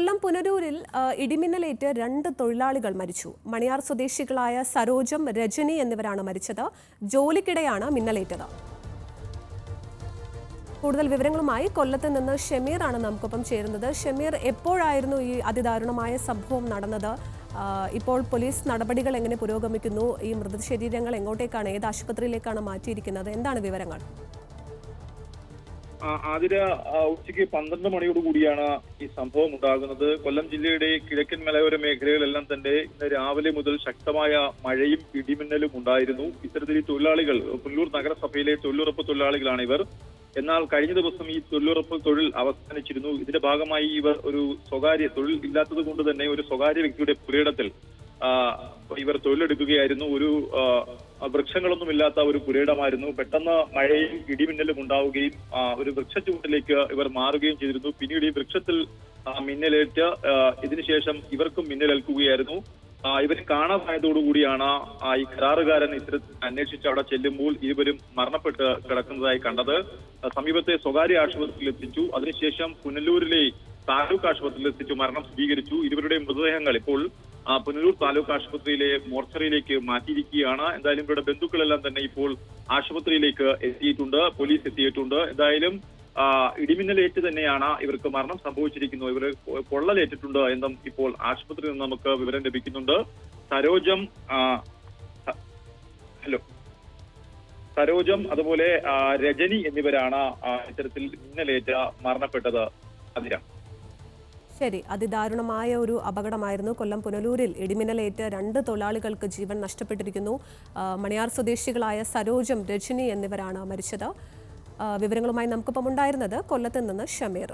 കൊല്ലം പുനരൂരിൽ ഇടിമിന്നലേറ്റ് 2 തൊഴിലാളികൾ മരിച്ചു. മണിയാർ സ്വദേശികളായ സരോജം, രജനി എന്നിവരാണ് മരിച്ചത്. ജോലിക്കിടെയാണ് മിന്നലേറ്റത്. കൂടുതൽ വിവരങ്ങളുമായി കൊല്ലത്ത് നിന്ന് ഷമീർ ആണ് നമുക്കൊപ്പം ചേരുന്നത്. ഷമീർ, എപ്പോഴായിരുന്നു ഈ അതിദാരുണമായ സംഭവം നടന്നത്? ഇപ്പോൾ പോലീസ് നടപടികൾ എങ്ങനെ പുരോഗമിക്കുന്നു? ഈ മൃതശരീരങ്ങൾ എങ്ങോട്ടേക്കാണ്, ഏത് ആശുപത്രിയിലേക്കാണ് മാറ്റിയിരിക്കുന്നത്? എന്താണ് വിവരങ്ങൾ? ആതിര, ഉച്ചയ്ക്ക് 12 മണിയോടുകൂടിയാണ് ഈ സംഭവം ഉണ്ടാകുന്നത്. കൊല്ലം ജില്ലയുടെ കിഴക്കൻ മലയോര മേഖലകളിലെല്ലാം തന്നെ ഇന്ന് രാവിലെ മുതൽ ശക്തമായ മഴയും ഇടിമിന്നലും ഉണ്ടായിരുന്നു. ഇത്തരത്തിൽ ഈ തൊഴിലാളികൾ പുനലൂർ നഗരസഭയിലെ തൊഴിലുറപ്പ് തൊഴിലാളികളാണ് ഇവർ. എന്നാൽ കഴിഞ്ഞ ദിവസം ഈ തൊഴിലുറപ്പ് തൊഴിൽ അവസാനിച്ചിരുന്നു. ഇതിന്റെ ഭാഗമായി ഇവർ ഒരു സ്വകാര്യ തൊഴിൽ ഇല്ലാത്തത് കൊണ്ട് തന്നെ ഒരു സ്വകാര്യ വ്യക്തിയുടെ പുരയിടത്തിൽ ഇവർ തൊഴിലെടുക്കുകയായിരുന്നു. ഒരു വൃക്ഷങ്ങളൊന്നുമില്ലാത്ത ഒരു പുരയിടമായിരുന്നു. പെട്ടെന്ന് മഴയും ഇടിമിന്നലും ഉണ്ടാവുകയും ഒരു വൃക്ഷച്ചുവട്ടിലേക്ക് ഇവർ മാറുകയും ചെയ്തിരുന്നു. പിന്നീട് ഈ വൃക്ഷത്തിൽ മിന്നലേറ്റ് ഇതിനുശേഷം ഇവർക്കും മിന്നലേൽക്കുകയായിരുന്നു. ഇവരെ കാണാതായതോടുകൂടിയാണ് ഈ കരാറുകാരൻ ഇത്തരത്തിൽ അന്വേഷിച്ച് അവിടെ ചെല്ലുമ്പോൾ ഇരുവരും മരണപ്പെട്ട് കിടക്കുന്നതായി കണ്ടത്. സമീപത്തെ സ്വകാര്യ ആശുപത്രിയിൽ എത്തിച്ചു. അതിനുശേഷം പുനലൂരിലെ താലൂക്ക് ആശുപത്രിയിൽ എത്തിച്ചു മരണം സ്ഥിരീകരിച്ചു. ഇരുവരുടെ മൃതദേഹങ്ങൾ ഇപ്പോൾ പുനലൂർ താലൂക്ക് ആശുപത്രിയിലെ മോർച്ചറിയിലേക്ക് മാറ്റിയിരിക്കുകയാണ്. എന്തായാലും ഇവരുടെ ബന്ധുക്കളെല്ലാം തന്നെ ഇപ്പോൾ ആശുപത്രിയിലേക്ക് എത്തിയിട്ടുണ്ട്, പോലീസ് എത്തിയിട്ടുണ്ട്. എന്തായാലും ഇടിമിന്നലേറ്റ് തന്നെയാണ് ഇവർക്ക് മരണം സംഭവിച്ചിരിക്കുന്നത്. ഇവർ പൊള്ളലേറ്റിട്ടുണ്ട് എന്നും ഇപ്പോൾ ആശുപത്രിയിൽ നിന്ന് നമുക്ക് വിവരം ലഭിക്കുന്നുണ്ട്. സരോജം അതുപോലെ രജനി എന്നിവരാണ് ഇത്തരത്തിൽ മിന്നലേറ്റ് മരണപ്പെട്ടത്. അതിര, ശരി, അതിദാരുണമായ ഒരു അപകടമായിരുന്നു. കൊല്ലം പുനലൂരിൽ ഇടിമിന്നലേറ്റ് 2 തൊഴിലാളികൾക്ക് ജീവൻ നഷ്ടപ്പെട്ടിരിക്കുന്നു. മണിയാർ സ്വദേശികളായ സരോജം, രജനി എന്നിവരാണ് മരിച്ചത്. വിവരങ്ങളുമായി നമുക്കൊപ്പം ഉണ്ടായിരുന്നത് കൊല്ലത്ത് നിന്ന് ഷമീർ.